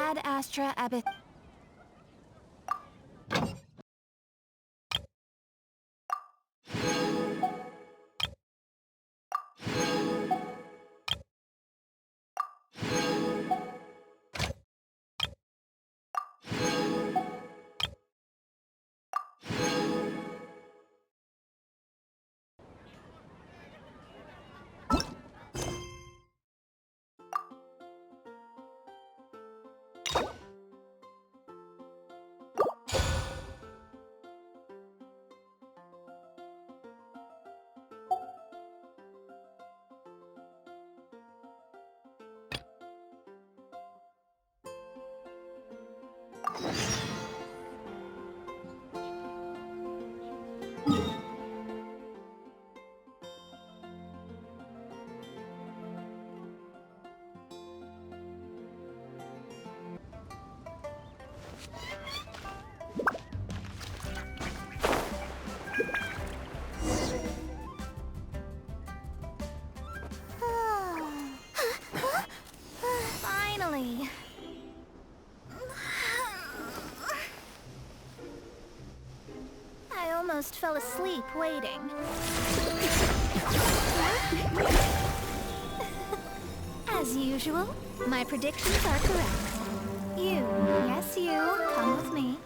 Ad Astra Abyss. Finally. I almost fell asleep waiting. As usual, my predictions are correct. You, yes you, come with me.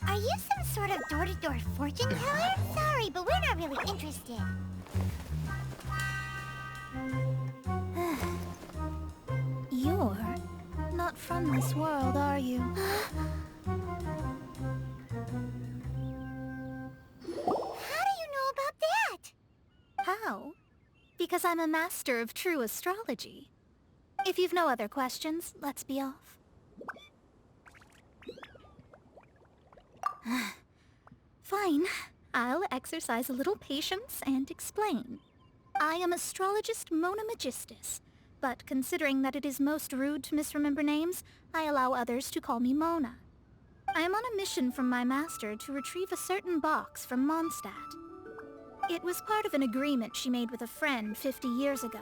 Are you some sort of door-to-door fortune teller? Sorry, but we're not really interested. You're not from this world, are you? How do you know about that? How? Because I'm a master of true astrology. If you've no other questions, let's be off. Fine. I'll exercise a little patience and explain. I am astrologist Mona Magistus, but considering that it is most rude to misremember names, I allow others to call me Mona. I am on a mission from my master to retrieve a certain box from Mondstadt. It was part of an agreement she made with a friend 50 years ago.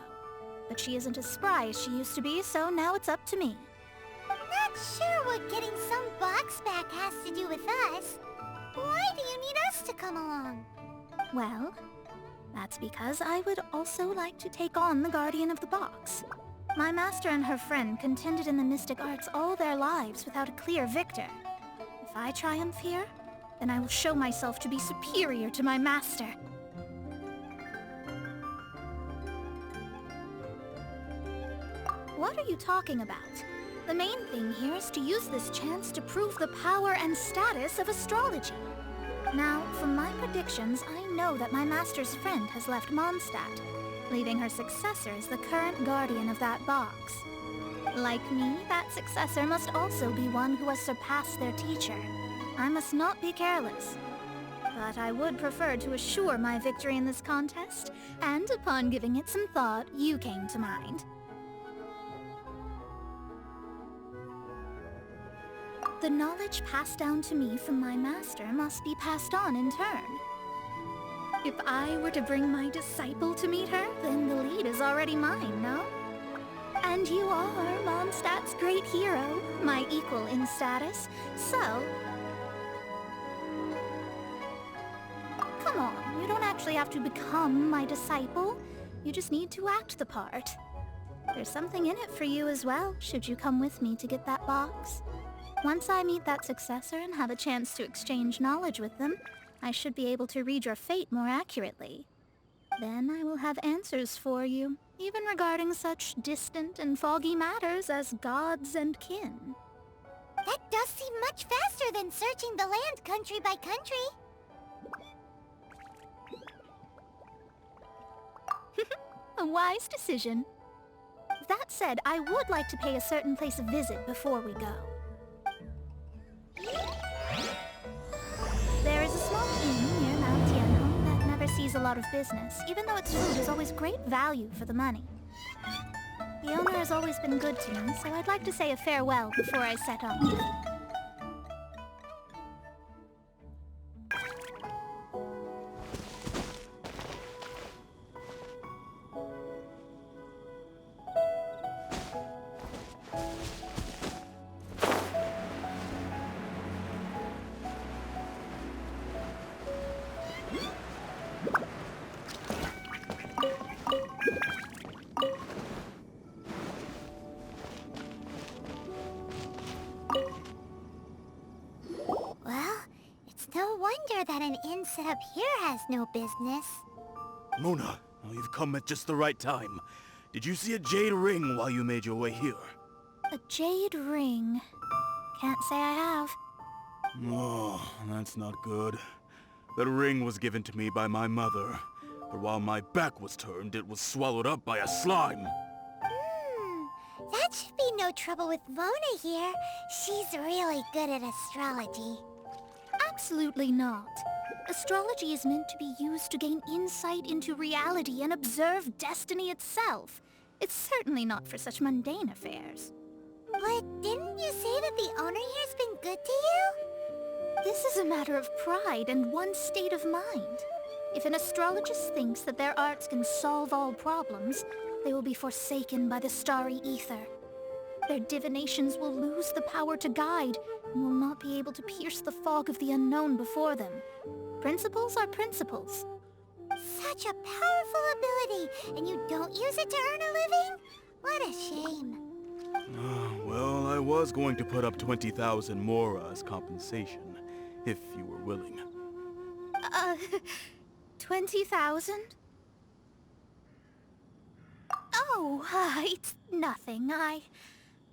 But she isn't as spry as she used to be, so now it's up to me. Not sure what getting some box back has to do with us. Why do you need us to come along? Well, that's because I would also like to take on the Guardian of the Box. My master and her friend contended in the mystic arts all their lives without a clear victor. If I triumph here, then I will show myself to be superior to my master. What are you talking about? The main thing here is to use this chance to prove the power and status of astrology. Now, from my predictions, I know that my master's friend has left Mondstadt, leaving her successor as the current guardian of that box. Like me, that successor must also be one who has surpassed their teacher. I must not be careless. But I would prefer to assure my victory in this contest, and upon giving it some thought, you came to mind. The knowledge passed down to me from my master must be passed on in turn. If I were to bring my disciple to meet her, then the lead is already mine, no? And you are Mondstadt's great hero, my equal in status, so... Come on, you don't actually have to become my disciple. You just need to act the part. There's something in it for you as well, should you come with me to get that box. Once I meet that successor and have a chance to exchange knowledge with them, I should be able to read your fate more accurately. Then I will have answers for you, even regarding such distant and foggy matters as gods and kin. That does seem much faster than searching the land country by country. A wise decision. That said, I would like to pay a certain place a visit before we go. There is a small inn near Mount Tianhong that never sees a lot of business, even though its food is always great value for the money. The owner has always been good to me, so I'd like to say a farewell before I set off. somewhere that an inn set up here has no business. Mona, well, you've come at just the right time. Did you see a jade ring while you made your way here? A jade ring. Can't say I have. Oh, that's not good. That ring was given to me by my mother, but while my back was turned, it was swallowed up by a slime. That should be no trouble with Mona here. She's really good at astrology. Absolutely not. Astrology is meant to be used to gain insight into reality and observe destiny itself. It's certainly not for such mundane affairs. But didn't you say that the owner here's been good to you? This is a matter of pride and one's state of mind. If an astrologist thinks that their arts can solve all problems, they will be forsaken by the starry ether. Their divinations will lose the power to guide and will not be able to pierce the fog of the unknown before them. Principles are principles. Such a powerful ability, and you don't use it to earn a living? What a shame. Well, I was going to put up 20,000 Mora as compensation, if you were willing. 20,000? Oh, it's nothing.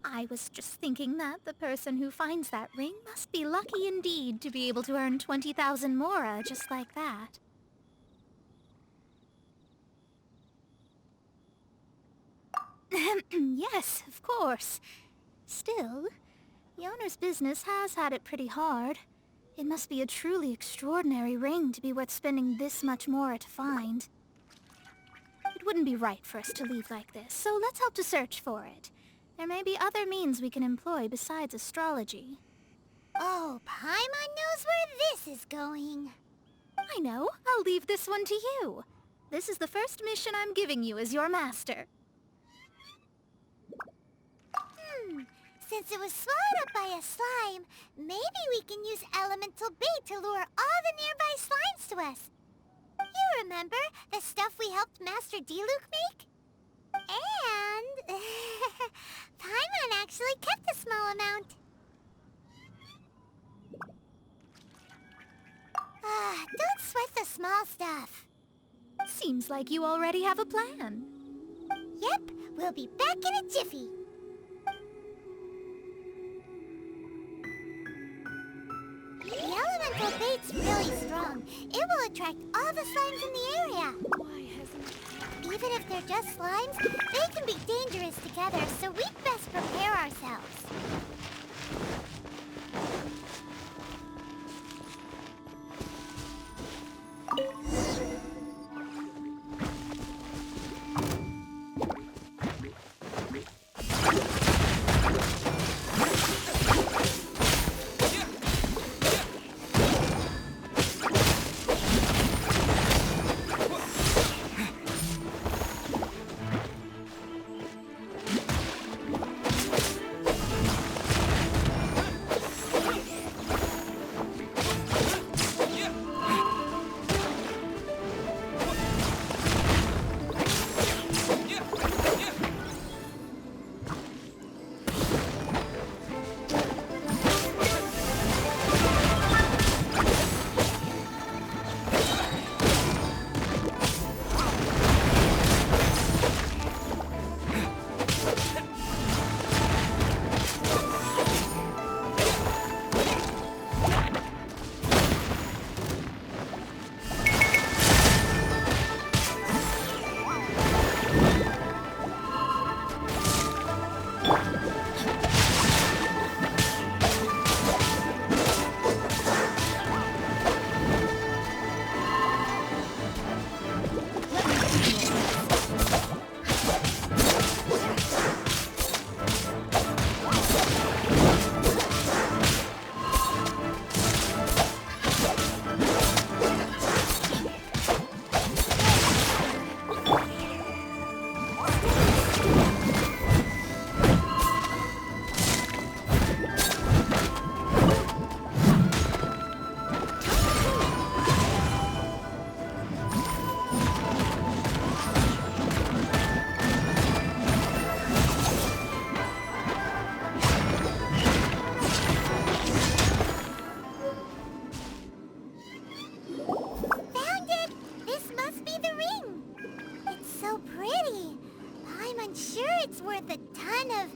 I was just thinking that the person who finds that ring must be lucky indeed to be able to earn 20,000 Mora just like that. Yes, of course. Still, the owner's business has had it pretty hard. It must be a truly extraordinary ring to be worth spending this much Mora to find. It wouldn't be right for us to leave like this, so let's help to search for it. There may be other means we can employ besides astrology. Oh, Paimon knows where this is going. I know. I'll leave this one to you. This is the first mission I'm giving you as your master. Since it was swallowed up by a slime, maybe we can use elemental bait to lure all the nearby slimes to us. You remember the stuff we helped Master Diluc make? And Paimon actually kept a small amount. Don't sweat the small stuff. Seems like you already have a plan. Yep, we'll be back in a jiffy. The elemental bait's really strong. It will attract all the slimes in the area. Why hasn't... Even if they're just slimes, they can be dangerous together, so we'd best prepare ourselves. unsure it's worth a ton of...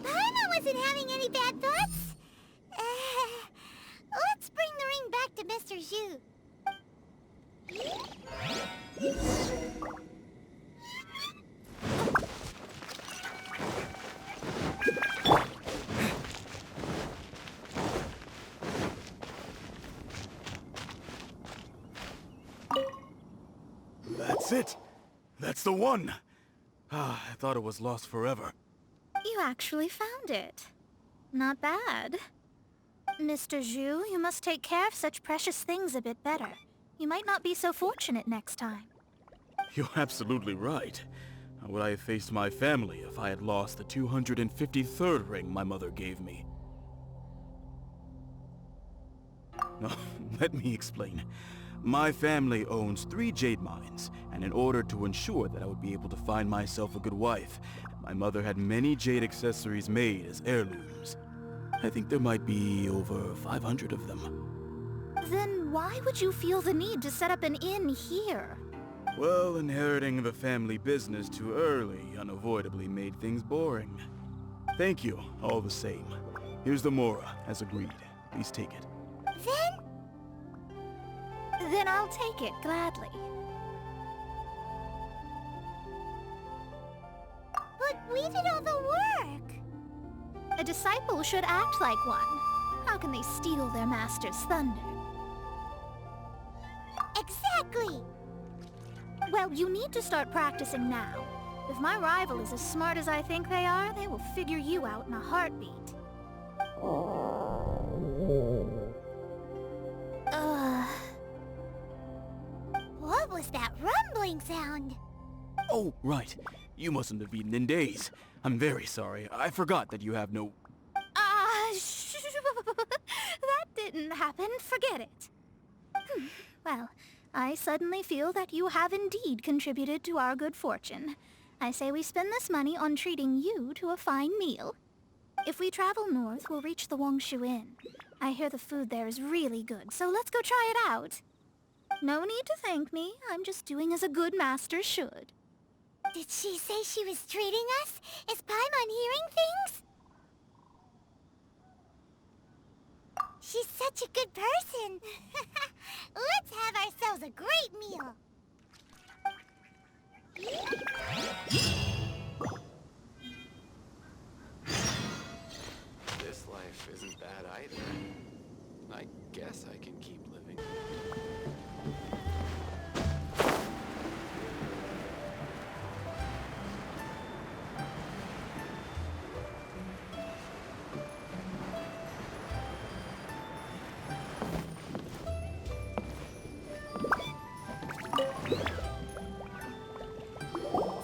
Paimon wasn't having any bad thoughts. Let's bring the ring back to Mr. Zhu. That's it! That's the one! Ah, I thought it was lost forever. You actually found it. Not bad. Mr. Zhu, you must take care of such precious things a bit better. You might not be so fortunate next time. You're absolutely right. How would I have faced my family if I had lost the 253rd ring my mother gave me? No, let me explain. My family owns 3 jade mines, and in order to ensure that I would be able to find myself a good wife, my mother had many jade accessories made as heirlooms. I think there might be over 500 of them. Then why would you feel the need to set up an inn here? Well, inheriting the family business too early unavoidably made things boring. Thank you, all the same. Here's the Mora, as agreed. Please take it. Then I'll take it, gladly. But we did all the work. A disciple should act like one. How can they steal their master's thunder? Exactly. Well, you need to start practicing now. If my rival is as smart as I think they are, they will figure you out in a heartbeat. What was that rumbling sound? Oh, right. You mustn't have eaten in days. I'm very sorry. I forgot that you have no... That didn't happen. Forget it. Well, I suddenly feel that you have indeed contributed to our good fortune. I say we spend this money on treating you to a fine meal. If we travel north, we'll reach the Wongshu Inn. I hear the food there is really good, so let's go try it out. No need to thank me. I'm just doing as a good master should. Did she say she was treating us? Is Paimon hearing things? She's such a good person. Let's have ourselves a great meal. This life isn't bad either. I guess I can keep living.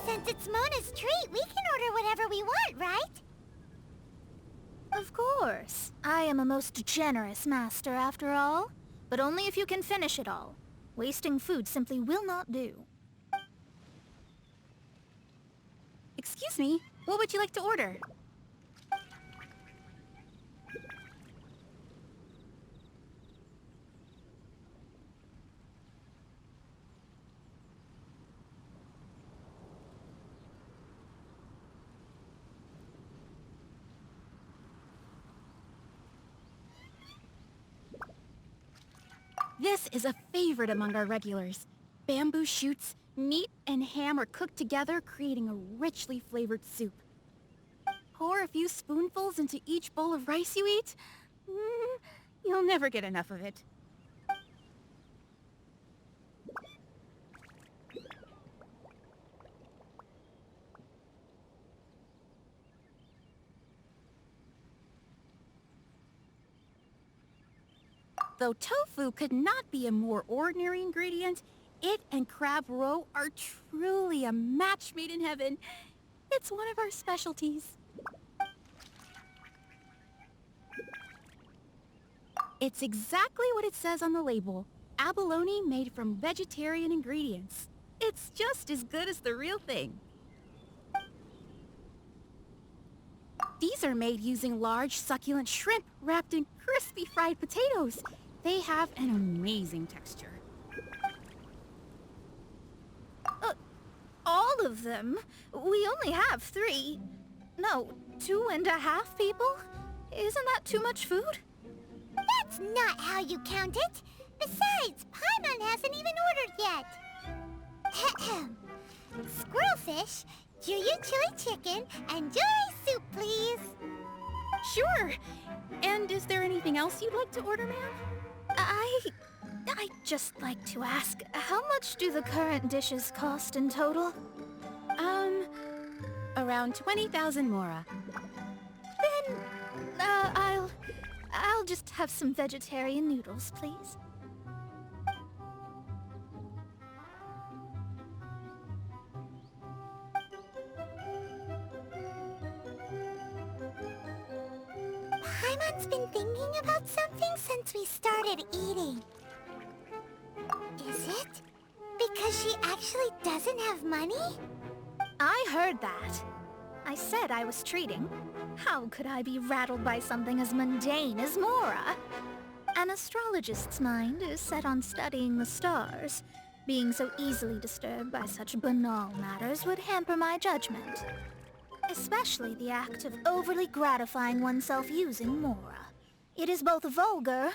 Since it's Mona's treat, we can order whatever we want, right? Of course. I am a most generous master, after all. But only if you can finish it all. Wasting food simply will not do. Excuse me, what would you like to order? This is a favorite among our regulars. Bamboo shoots, meat, and ham are cooked together, creating a richly flavored soup. Pour a few spoonfuls into each bowl of rice you eat. You'll never get enough of it. Though tofu could not be a more ordinary ingredient, it and crab roe are truly a match made in heaven. It's one of our specialties. It's exactly what it says on the label. Abalone made from vegetarian ingredients. It's just as good as the real thing. These are made using large, succulent shrimp wrapped in crispy fried potatoes. They have an amazing texture. All of of them. We only have 3. No, 2.5 people? Isn't that too much food? That's not how you count it. Besides, Paimon hasn't even ordered yet. Ahem. Squirrelfish, Juyu chili chicken, and Jury soup, please. Sure. And is there anything else you'd like to order, ma'am? I'd just like to ask, how much do the current dishes cost in total? Around 20,000 mora. Then, I'll just have some vegetarian noodles, please. Paimon's been thinking about something since we started eating. Is it because she actually doesn't have money? I heard that. I said I was treating. How could I be rattled by something as mundane as Mora? An astrologist's mind is set on studying the stars. Being so easily disturbed by such banal matters would hamper my judgment. Especially the act of overly gratifying oneself using Mora. It is both vulgar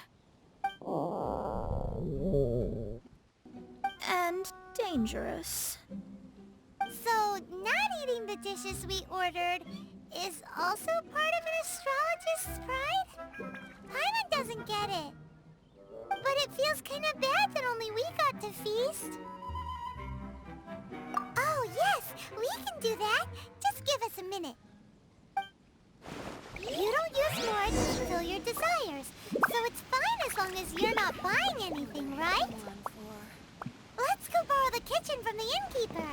and dangerous. So, not eating the dishes we ordered is also part of an astrologist's pride? Paimon doesn't get it. But it feels kind of bad that only we got to feast. Oh, yes, we can do that. Just give us a minute. You don't use more to fulfill your desires, so it's fine as long as you're not buying anything, right? Let's go borrow the kitchen from the innkeeper.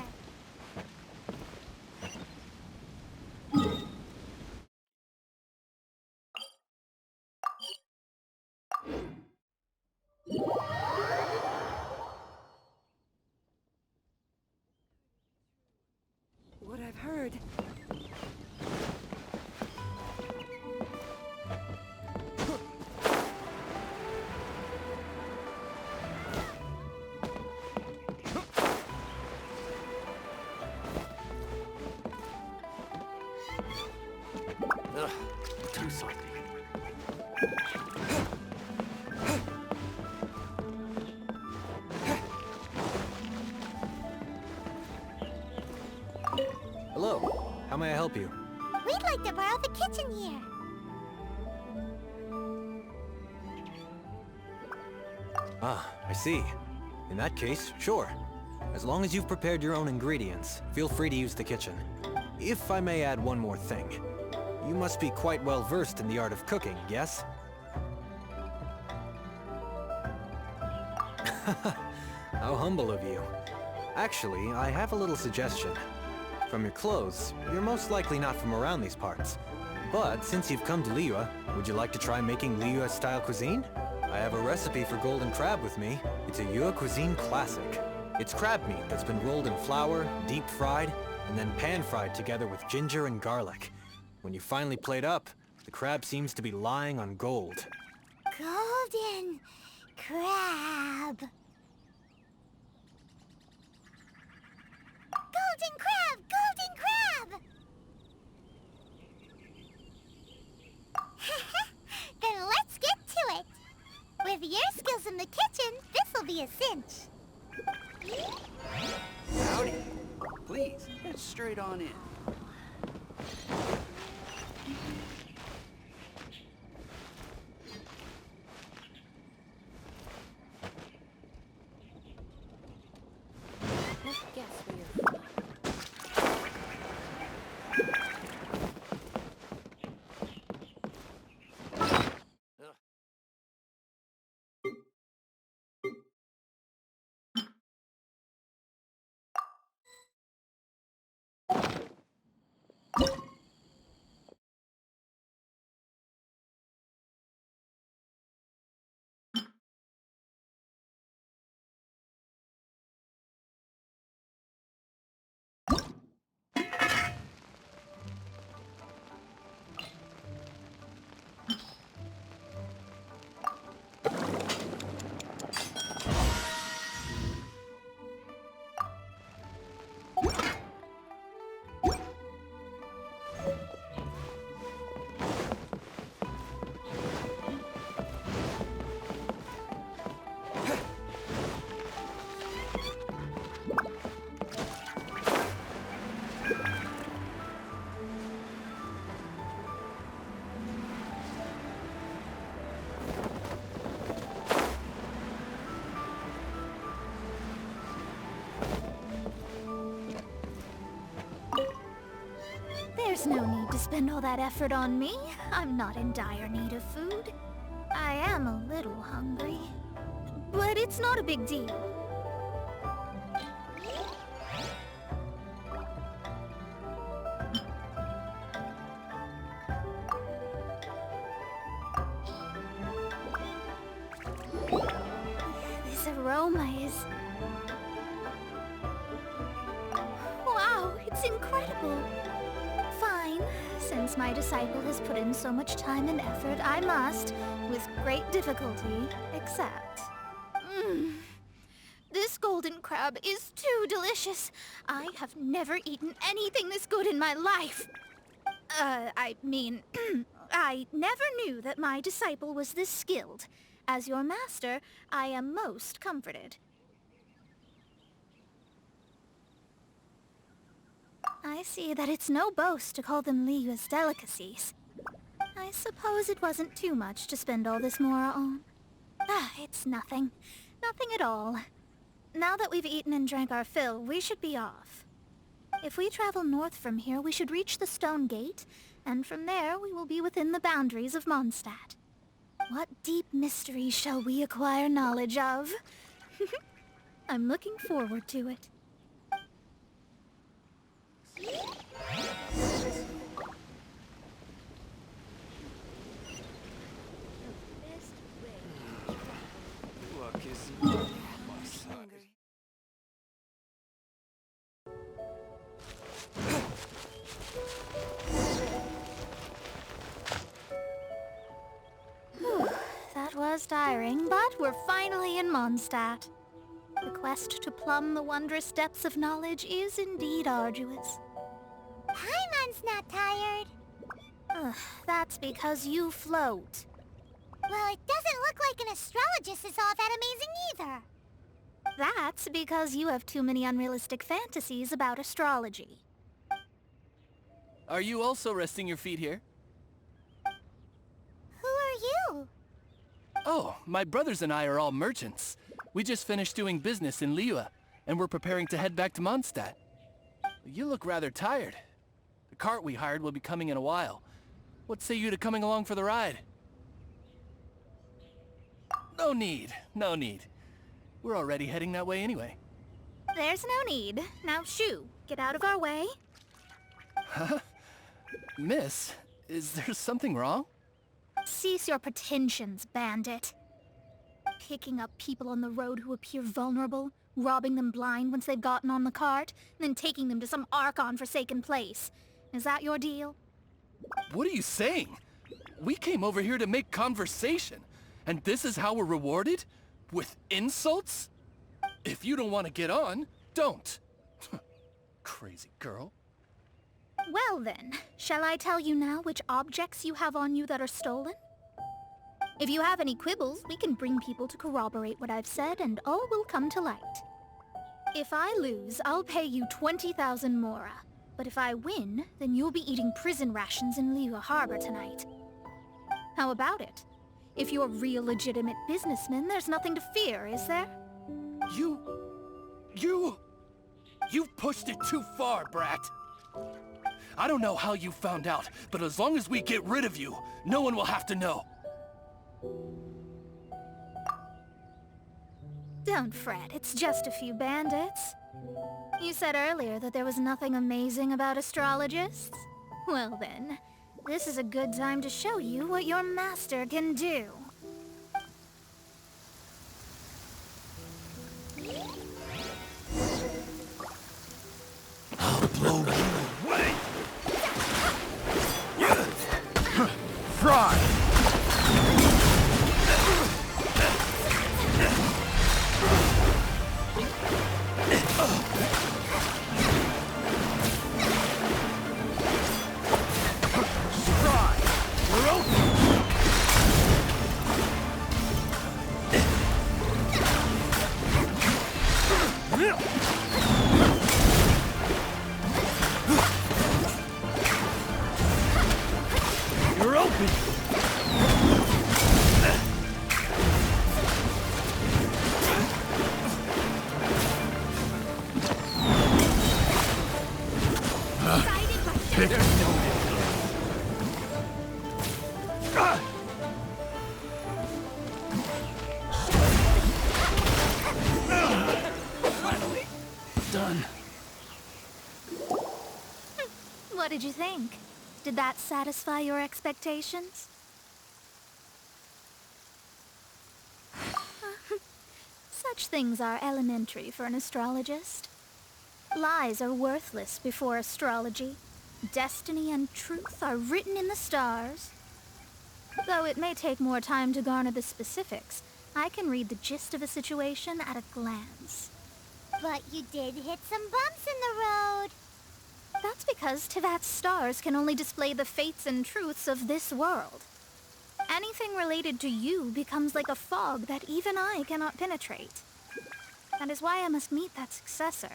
What I've heard. Ugh, too salty. Hello. How may I help you? We'd like to borrow the kitchen here. Ah, I see. In that case, sure. As long as you've prepared your own ingredients, feel free to use the kitchen. If I may add one more thing. You must be quite well versed in the art of cooking, yes? How humble of you. Actually, I have a little suggestion. From your clothes, you're most likely not from around these parts. But since you've come to Liyue, would you like to try making Liyue-style cuisine? I have a recipe for golden crab with me. It's a Yue cuisine classic. It's crab meat that's been rolled in flour, deep fried, and then pan-fried together with ginger and garlic. When you finally plate up, the crab seems to be lying on gold. Golden crab. Golden crab! Golden crab! Then let's get to it. With your skills in the kitchen, this'll be a cinch. Howdy. Please, get straight on in. Let's guess where you're from. There's no need to spend all that effort on me. I'm not in dire need of food. I am a little hungry, but it's not a big deal. This aroma is... Wow, it's incredible. Fine. Since my disciple has put in so much time and effort, I must, with great difficulty, accept. This golden crab is too delicious. I have never eaten anything this good in my life. I mean, I never knew that my disciple was this skilled. As your master, I am most comforted. I see that it's no boast to call them Liyue's delicacies. I suppose it wasn't too much to spend all this mora on. It's nothing. Nothing at all. Now that we've eaten and drank our fill, we should be off. If we travel north from here, we should reach the Stone Gate, and from there we will be within the boundaries of Mondstadt. What deep mystery shall we acquire knowledge of? I'm looking forward to it. Look, is my son. That was tiring, but we're finally in Mondstadt. The quest to plumb the wondrous depths of knowledge is indeed arduous. Paimon's not tired. That's because you float. Well, it doesn't look like an astrologist is all that amazing either. That's because you have too many unrealistic fantasies about astrology. Are you also resting your feet here? Who are you? Oh, my brothers and I are all merchants. We just finished doing business in Liyue, and we're preparing to head back to Mondstadt. You look rather tired. The cart we hired will be coming in a while. What say you to coming along for the ride? No need, no need. We're already heading that way anyway. There's no need. Now shoo, get out of our way. Huh? Miss, is there something wrong? Cease your pretensions, bandit. Picking up people on the road who appear vulnerable, robbing them blind once they've gotten on the cart, and then taking them to some Archon-forsaken place. Is that your deal? What are you saying? We came over here to make conversation, and this is how we're rewarded? With insults? If you don't want to get on, don't. Crazy girl. Well then, shall I tell you now which objects you have on you that are stolen? If you have any quibbles, we can bring people to corroborate what I've said, and all will come to light. If I lose, I'll pay you 20,000 mora. But if I win, then you'll be eating prison rations in Liyue Harbor tonight. How about it? If you're real legitimate businessmen, there's nothing to fear, is there? You've pushed it too far, brat. I don't know how you found out, but as long as we get rid of you, no one will have to know. Don't fret, it's just a few bandits. You said earlier that there was nothing amazing about astrologists? Well then, this is a good time to show you what your master can do. I'll blow you away! Fry! You're open! There's no What did you think? Did that satisfy your expectations? Such things are elementary for an astrologist. Lies are worthless before astrology. Destiny and truth are written in the stars. Though it may take more time to garner the specifics, I can read the gist of a situation at a glance. But you did hit some bumps in the road. That's because Tivat's stars can only display the fates and truths of this world. Anything related to you becomes like a fog that even I cannot penetrate. That is why I must meet that successor.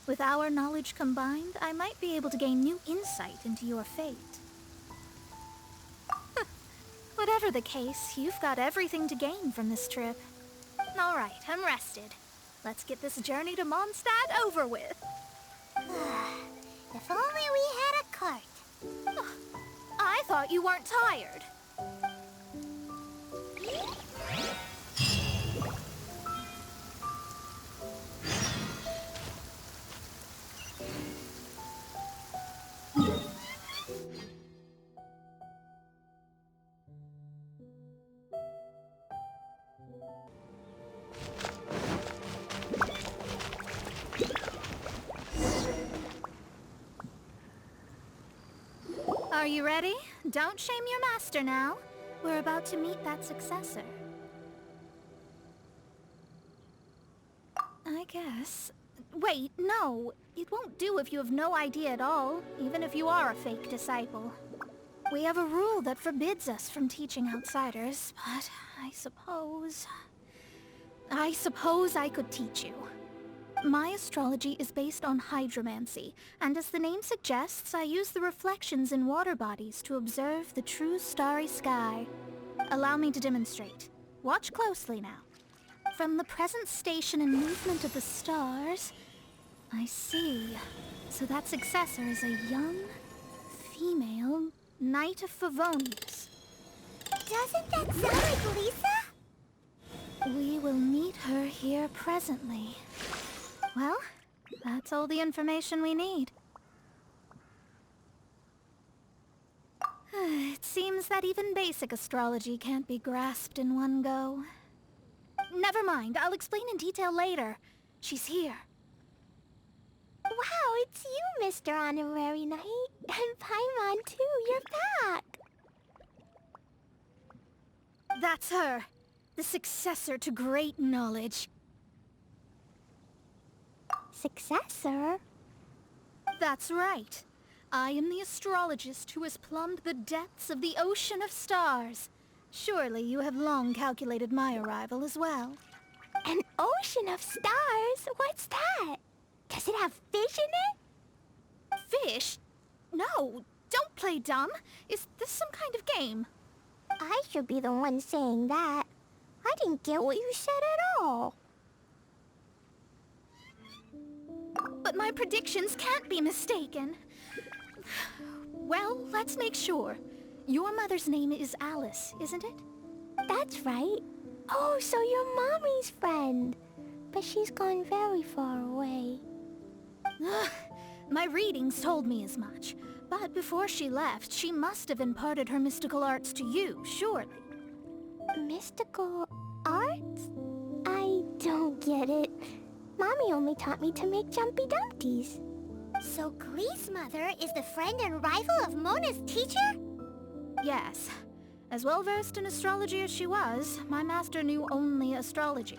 With our knowledge combined, I might be able to gain new insight into your fate. Whatever the case, you've got everything to gain from this trip. All right, I'm rested. Let's get this journey to Mondstadt over with. If only we had a cart. I thought you weren't tired. Are you ready? Don't shame your master now. We're about to meet that successor. I guess. Wait, no. It won't do if you have no idea at all, even if you are a fake disciple. We have a rule that forbids us from teaching outsiders, but I suppose I could teach you. My astrology is based on hydromancy, and as the name suggests, I use the reflections in water bodies to observe the true starry sky. Allow me to demonstrate. Watch closely now. From the present station and movement of the stars, I see. So that successor is a young, female Knight of Favonius. Doesn't that sound like Lisa? We will meet her here presently. Well, that's all the information we need. It seems that even basic astrology can't be grasped in one go. Never mind, I'll explain in detail later. She's here. Wow, it's you, Mr. Honorary Knight. And Paimon, too. You're back. That's her. The successor to great knowledge. Successor? That's right. I am the astrologist who has plumbed the depths of the ocean of stars. Surely you have long calculated my arrival as well. An ocean of stars? What's that? Does it have fish in it? Fish? No, don't play dumb. Is this some kind of game? I should be the one saying that. I didn't get what you said at all. But my predictions can't be mistaken. Well, let's make sure. Your mother's name is Alice, isn't it? That's right. Oh, so you're Mommy's friend. But she's gone very far away. My readings told me as much. But before she left, she must have imparted her mystical arts to you, surely. Mystical arts? I don't get it. Mommy only taught me to make Jumpy Dumpties. So Glee's mother is the friend and rival of Mona's teacher? Yes. As well-versed in astrology as she was, my master knew only astrology.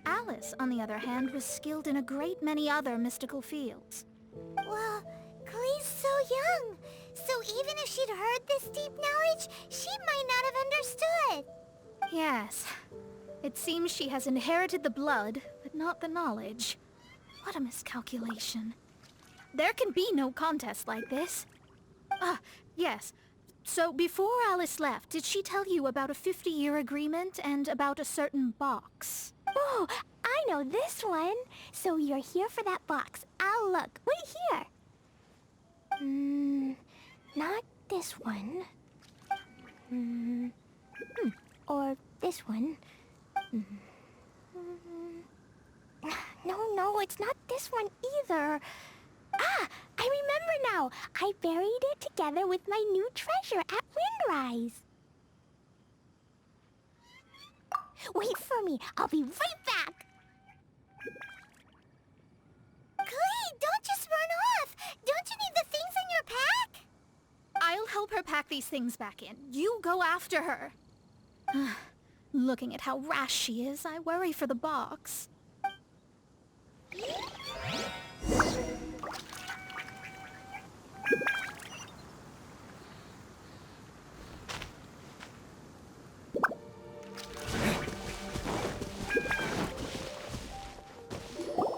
Alice, on the other hand, was skilled in a great many other mystical fields. Well, Glee's so young. So even if she'd heard this deep knowledge, she might not have understood. Yes. It seems she has inherited the blood, but not the knowledge. What a miscalculation. There can be no contest like this. Ah, yes. So before Alice left, did she tell you about a 50-year agreement and about a certain box? Oh, I know this one. So you're here for that box. I'll look. Wait here. Not this one. Or this one. No, it's not this one either. Ah, I remember now. I buried it together with my new treasure at Windrise. Wait for me. I'll be right back. Clee, don't just run off. Don't you need the things in your pack? I'll help her pack these things back in. You go after her. Looking at how rash she is, I worry for the box. We're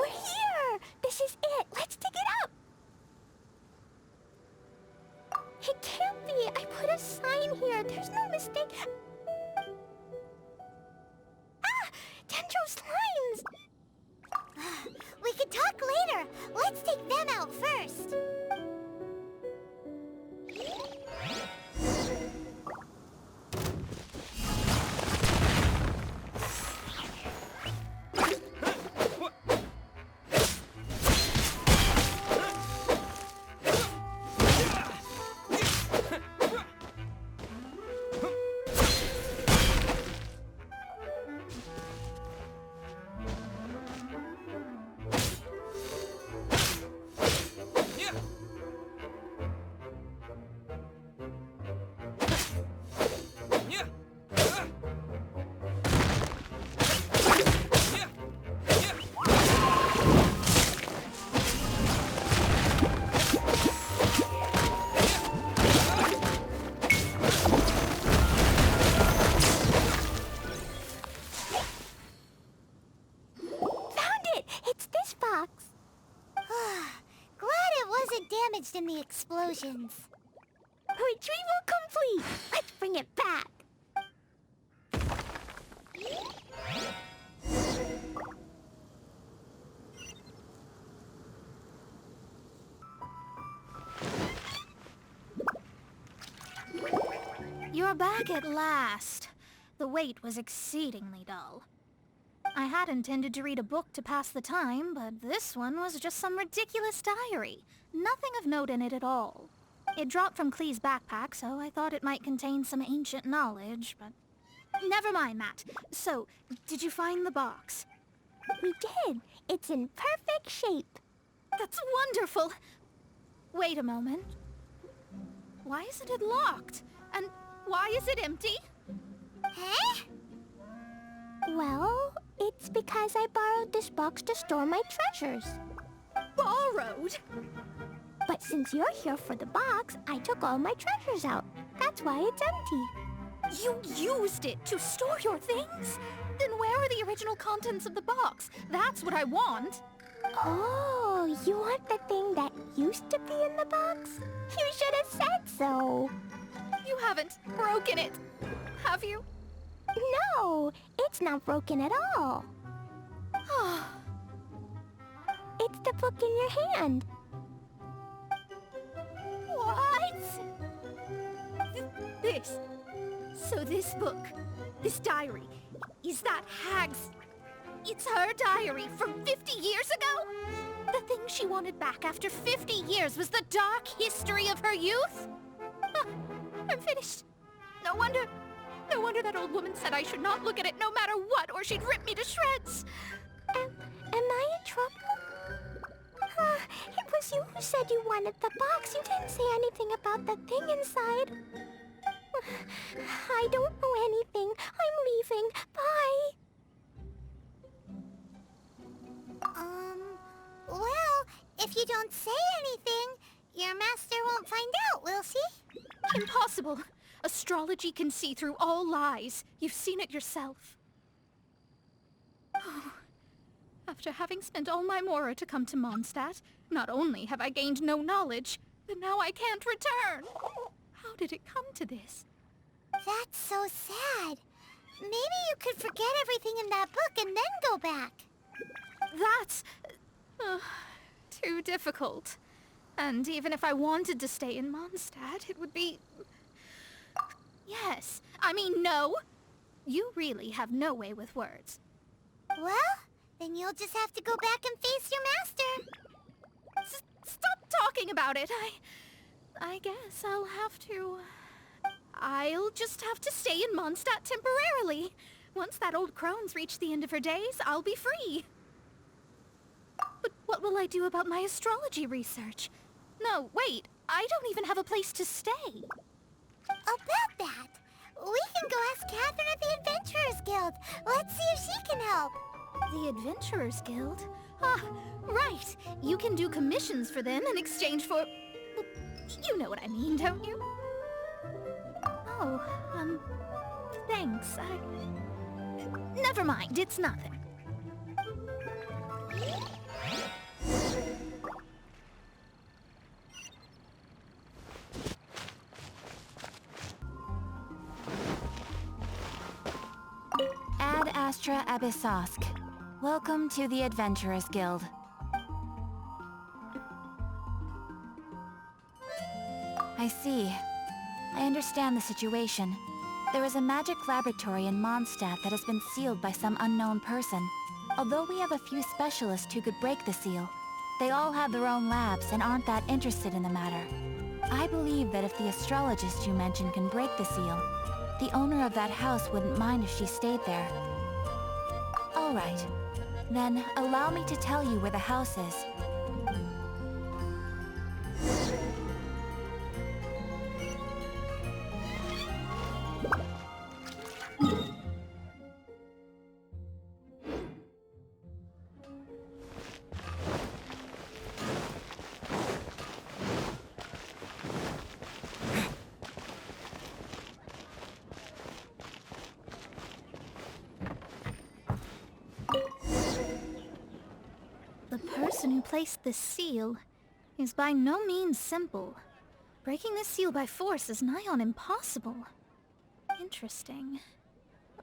here. This is it. Let's dig it up. It can't be. I put a sign here. There's no mistake. Ah! Dendro slimes! We can talk later. Let's take them out first. Damaged in the explosions. Retrieval complete! Let's bring it back! You're back at last. The wait was exceedingly dull. I had intended to read a book to pass the time, but this one was just some ridiculous diary. Nothing of note in it at all. It dropped from Klee's backpack, so I thought it might contain some ancient knowledge, but... Never mind that. So, did you find the box? We did. It's in perfect shape. That's wonderful! Wait a moment. Why isn't it locked? And why is it empty? Huh? Well, it's because I borrowed this box to store my treasures. Borrowed? But since you're here for the box, I took all my treasures out. That's why it's empty. You used it to store your things? Then where are the original contents of the box? That's what I want. Oh, you want the thing that used to be in the box? You should have said so. You haven't broken it, have you? No, it's not broken at all. It's the book in your hand. What? This. So this book, this diary, is that Hag's... It's her diary from 50 years ago? The thing she wanted back after 50 years was the dark history of her youth? I'm finished. No wonder that old woman said I should not look at it no matter what, or she'd rip me to shreds. Am I in trouble? It was you who said you wanted the box. You didn't say anything about the thing inside. I don't know anything. I'm leaving. Bye. Well, if you don't say anything, your master won't find out, will she? Impossible. Astrology can see through all lies. You've seen it yourself. After having spent all my mora to come to Mondstadt, not only have I gained no knowledge, but now I can't return. How did it come to this? That's so sad. Maybe you could forget everything in that book and then go back. That's... too difficult. And even if I wanted to stay in Mondstadt, it would be... Yes. I mean, no. You really have no way with words. Well, then you'll just have to go back and face your master. Stop talking anything about it. I guess I'll just have to stay in Mondstadt temporarily. Once that old crone's reached the end of her days, I'll be free. But what will I do about my astrology research? No, wait, I don't even have a place to stay. About that, we can go ask Catherine at the Adventurers Guild. Let's see if she can help. The Adventurers Guild? Ah, right. You can do commissions for them in exchange for... well, you know what I mean, don't you? Oh, thanks. Never mind, it's nothing. Ad Astra Abyssosk. Welcome to the Adventurers Guild. I see. I understand the situation. There is a magic laboratory in Mondstadt that has been sealed by some unknown person. Although we have a few specialists who could break the seal, they all have their own labs and aren't that interested in the matter. I believe that if the astrologist you mentioned can break the seal, the owner of that house wouldn't mind if she stayed there. All right. Then, allow me to tell you where the house is. The person who placed this seal is by no means simple. Breaking this seal by force is nigh on impossible. Interesting.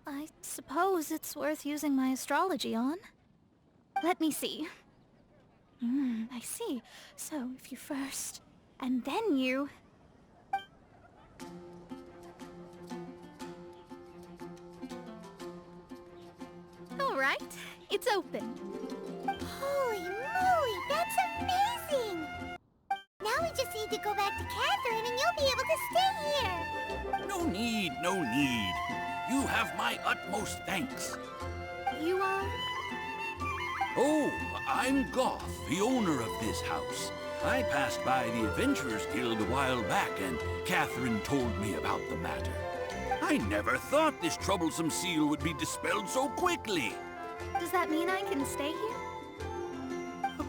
I suppose it's worth using my astrology on. Let me see. I see. So, if you first, and then you... Alright, it's open. Holy moly, that's amazing! Now we just need to go back to Catherine and you'll be able to stay here! No need, no need. You have my utmost thanks. You are... Oh, I'm Goth, the owner of this house. I passed by the Adventurers Guild a while back and Catherine told me about the matter. I never thought this troublesome seal would be dispelled so quickly. Does that mean I can stay here?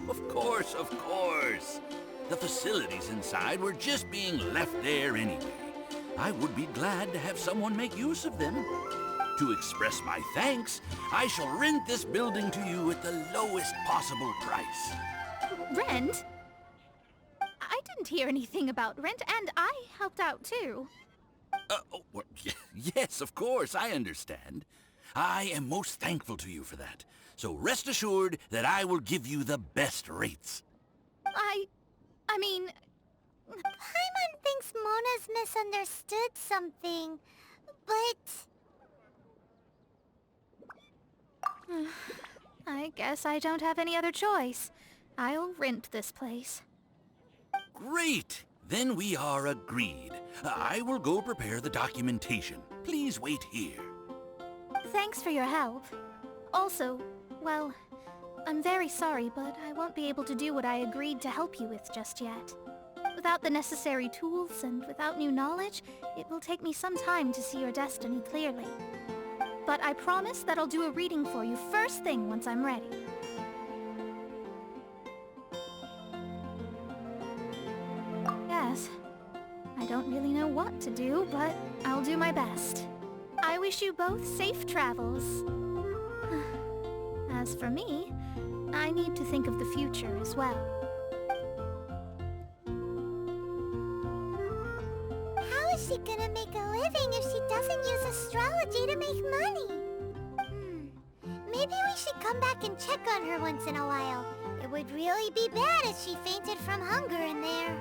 Of course, of course. The facilities inside were just being left there anyway. I would be glad to have someone make use of them. To express my thanks, I shall rent this building to you at the lowest possible price. Rent? I didn't hear anything about rent, and I helped out too. Well, yes, of course, I understand. I am most thankful to you for that. So rest assured that I will give you the best rates. I mean... Paimon thinks Mona's misunderstood something, but... I guess I don't have any other choice. I'll rent this place. Great! Then we are agreed. I will go prepare the documentation. Please wait here. Thanks for your help. Also, well, I'm very sorry, but I won't be able to do what I agreed to help you with just yet. Without the necessary tools and without new knowledge, it will take me some time to see your destiny clearly. But I promise that I'll do a reading for you first thing once I'm ready. Yes, I don't really know what to do, but I'll do my best. I wish you both safe travels. As for me, I need to think of the future as well. How is she gonna make a living if she doesn't use astrology to make money? Maybe we should come back and check on her once in a while. It would really be bad if she fainted from hunger in there.